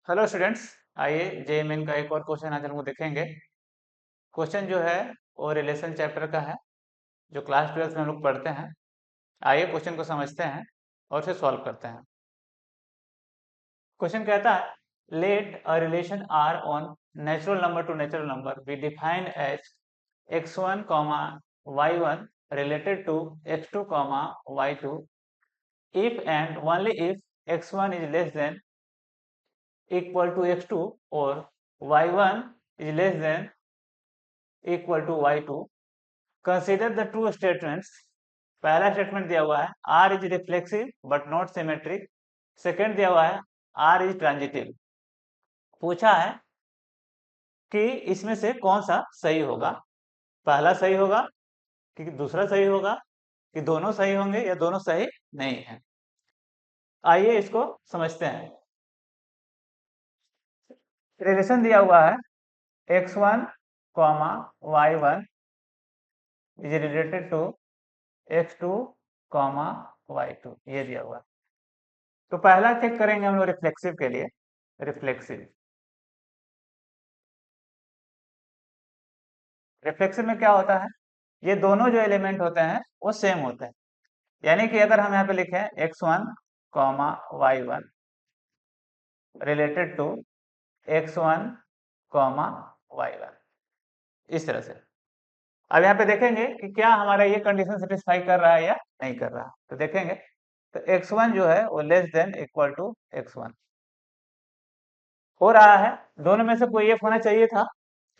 Hello students. आइए JEE Main का एक और क्वेश्चन आज हम लोग देखेंगे। क्वेश्चन जो है वो रिलेशन चैप्टर का है, जो क्लास 12 में हम लोग पढ़ते हैं। आइए क्वेश्चन को समझते हैं और उसे सॉल्व करते हैं। क्वेश्चन कहता है let a relation R on natural number to natural number be defined as x1 y1 related to x2 y2 if and only if x1 is less than equal to x2 or y1 is less than equal to y2. Consider the true statements. पहला statement दिया हुआ है R is reflexive but not symmetric. Second दिया हुआ है R is transitive. पूछा है कि इसमें से कौन सा सही होगा, पहला सही होगा कि दूसरा सही होगा कि दोनों सही होंगे या दोनों सही नहीं है। आइए इसको समझते हैं। रिलेशन दिया हुआ है x1 y1 is related to x2 y2, ये दिया हुआ है। तो पहला चेक करेंगे हम लोग रिफ्लेक्सिव के लिए। रिफ्लेक्सिव रिफ्लेक्सिव में क्या होता है, ये दोनों जो एलिमेंट होते हैं वो सेम होते हैं। यानी कि अगर हम यहाँ पे लिखें x1 y1 related to x1 y1, इस तरह से। अब यहाँ पे देखेंगे कि क्या हमारा ये कंडीशन सेटिस्फाई कर रहा है या नहीं कर रहा। तो देखेंगे तो x1 जो है वो less than equal to x1 हो रहा है। दोनों में से कोई एक होना चाहिए था,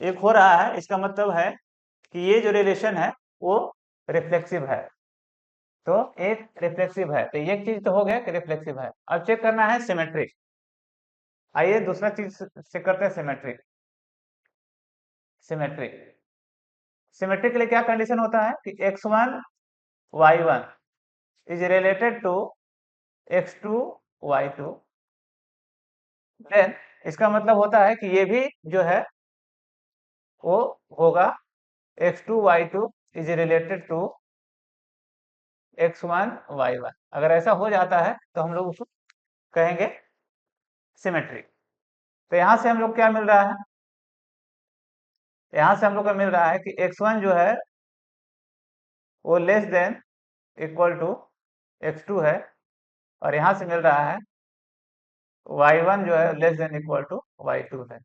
एक हो रहा है, इसका मतलब है कि ये जो रिलेशन है वो रिफ्लेक्सिव है। तो एक रिफ्लेक्सिव है, तो ये चीज तो हो गया कि रिफ्लेक्सिव है। अब चेक करना है सिमेट्रिक। आइए दूसरा चीज चेक करते हैं सिमेट्रिक। सिमेट्रिक सिमेट्रिक के लिए क्या कंडीशन होता है कि x1 y1 is related to x2 y2। Then इसका मतलब होता है कि ये भी जो है वो होगा x2 y2 is related to x1 y1। अगर ऐसा हो जाता है तो हम लोग उसको कहेंगे सिमेट्रिक। तो यहां से हम लोग क्या मिल रहा है, यहां से हम लोग को मिल रहा है कि x1 जो है वो less than equal to x2 है, और यहां से मिल रहा है y1 जो है less than equal to y2 है।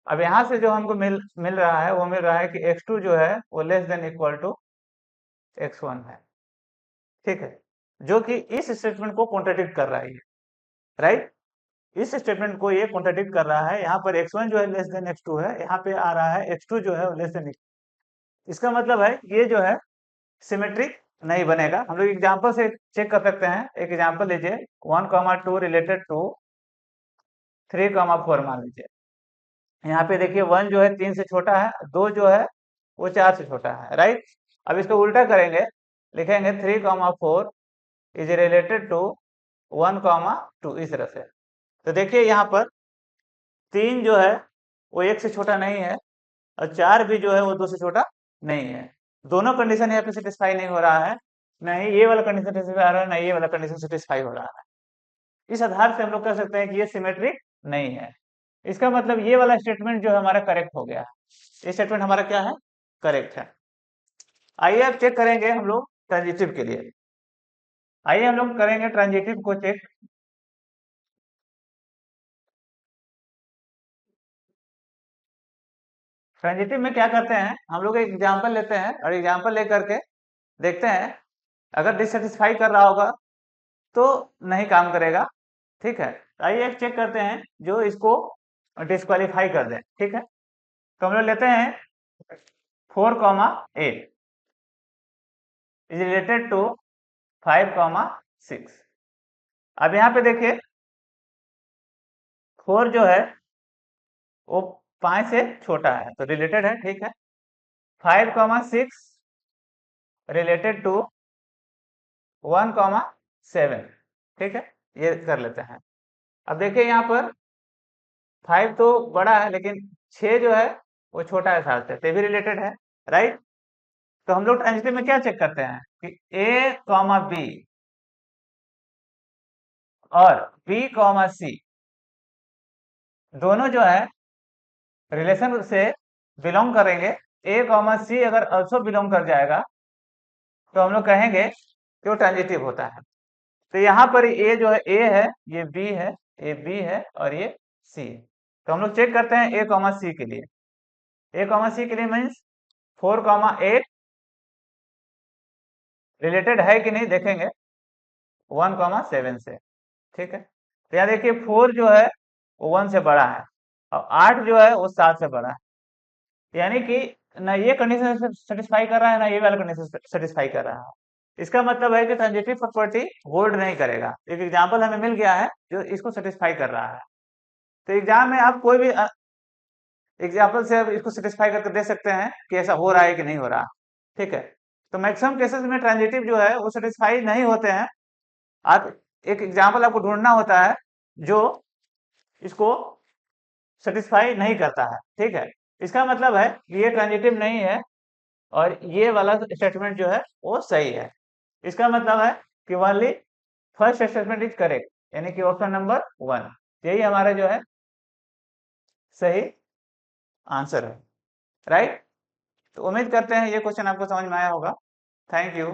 अब यहां से जो हमको मिल मिल रहा है वो मिल रहा है कि x2 जो है वो less than equal to x1 है। ठीक है, जो कि इस स्टेटमेंट को कॉन्ट्राडिक्ट कर रहा है ये, राइट। इस स्टेटमेंट को ये कॉन्ट्राडिक्ट कर रहा है। यहाँ पर x1 जो है लेस देन x2 है, यहाँ पे आ रहा है x2 जो है लेस देन। इसका मतलब है ये जो है सिमेट्रिक नहीं बनेगा। हम लोग एग्जांपल से चेक कर सकते हैं। एक एग्जांपल लीजिए 1 2 रिलेटेड टू 3 4 मान लीजिए। यहाँ पे देखिए 1 जो है 3 से छोटा है, 2 जो है वो 4 से छोटा है, राइट। अब इसको उल्टा करेंगे, लिखेंगे 3 4 इज रिलेटेड टू 1 2, इस तरह से। तो देखिए यहाँ पर 3 जो है वो 1 से छोटा नहीं है, और 4 भी जो है वो 2 से छोटा नहीं है। दोनों कंडीशन यहाँ पे सेटिस्फाई नहीं हो रहा है, नहीं ये वाला कंडीशन सेटिस्फाई हो रहा है, नहीं ये वाला कंडीशन सेटिस्फाई हो रहा है। इस आधार से हम लोग कह सकते हैं कि ये सिमेट्रिक नहीं है। इसका मतलब ये वाला स्टेटमेंट जो है हमारा करेक्ट हो गया है। ये स्टेटमेंट हमारा क्या है, करेक्ट है। आइए अब चेक करेंगे हम लोग ट्रांजिटिव के लिए। आइए हम लोग करेंगे ट्रांजिटिव को चेक। ट्रांजिटिव में क्या करते हैं, हम लोग एक एग्जाम्पल लेते हैं और एग्जाम्पल लेकर के देखते हैं। अगर डिससेटिस्फाई कर रहा होगा तो नहीं काम करेगा। ठीक है, आइए एक चेक करते हैं जो इसको डिस्क्वालीफाई कर दे। ठीक है, तो हम लोग लेते हैं 4 8 इज रिलेटेड टू 5 6। अब यहाँ पे देखिए 4 जो है वो 5 से छोटा है तो रिलेटेड है, ठीक है। 5 6 रिलेटेड टू 1 7, ठीक है, ये कर लेते हैं। अब देखिए यहाँ पर 5 तो बड़ा है लेकिन 6 जो है वो छोटा है 7 से, तो भी रिलेटेड है, राइट। तो हम लोग ट्रांजिटिव में क्या चेक करते हैं कि a बी और b सी दोनों जो है रिलेशन से बिलोंग करेंगे, ए कॉमा सी अगर अल्सो बिलोंग कर जाएगा तो हम लोग कहेंगे कि वो ट्रांजिटिव होता है। तो यहाँ पर ए जो है ए है, ये बी है, ये बी है और ये सी है। तो हम लोग चेक करते हैं ए कॉमा सी के लिए। ए कॉमा सी के लिए मीन्स 4,8 रिलेटेड है कि नहीं देखेंगे 1,7 से। ठीक है, तो यहाँ देखिए 4 जो है वो 1 से बड़ा है और 8 जो है वो 7 से बड़ा है, यानी कि ना ये कंडीशन सेटिस्फाई कर रहा है ना ये वाला कंडीशन सेटिस्फाई कर रहा है। इसका मतलब है कि ट्रांजिटिव प्रॉपर्टी होल्ड नहीं करेगा। एक एग्जांपल हमें मिल गया है जो इसको सेटिस्फाई कर रहा है। तो एग्जाम में आप कोई भी एग्जाम्पल से आप इसको सेटिस्फाई करके दे सकते हैं कि ऐसा हो रहा है कि नहीं हो रहा। ठीक है, तो मैक्सिमम केसेस में ट्रांजिटिव जो है वो सेटिस्फाई नहीं होते हैं। आप एक एग्जाम्पल आपको ढूंढना होता है जो इसको सेटिस्फाई नहीं करता है। ठीक है, इसका मतलब है कि ये ट्रांजिटिव नहीं है और ये वाला स्टेटमेंट जो है वो सही है। इसका मतलब है कि only first statement is correct, यानी कि ऑप्शन नंबर 1 यही हमारा जो है सही आंसर है। राइट, तो उम्मीद करते हैं ये क्वेश्चन आपको समझ में आया होगा। Thank you.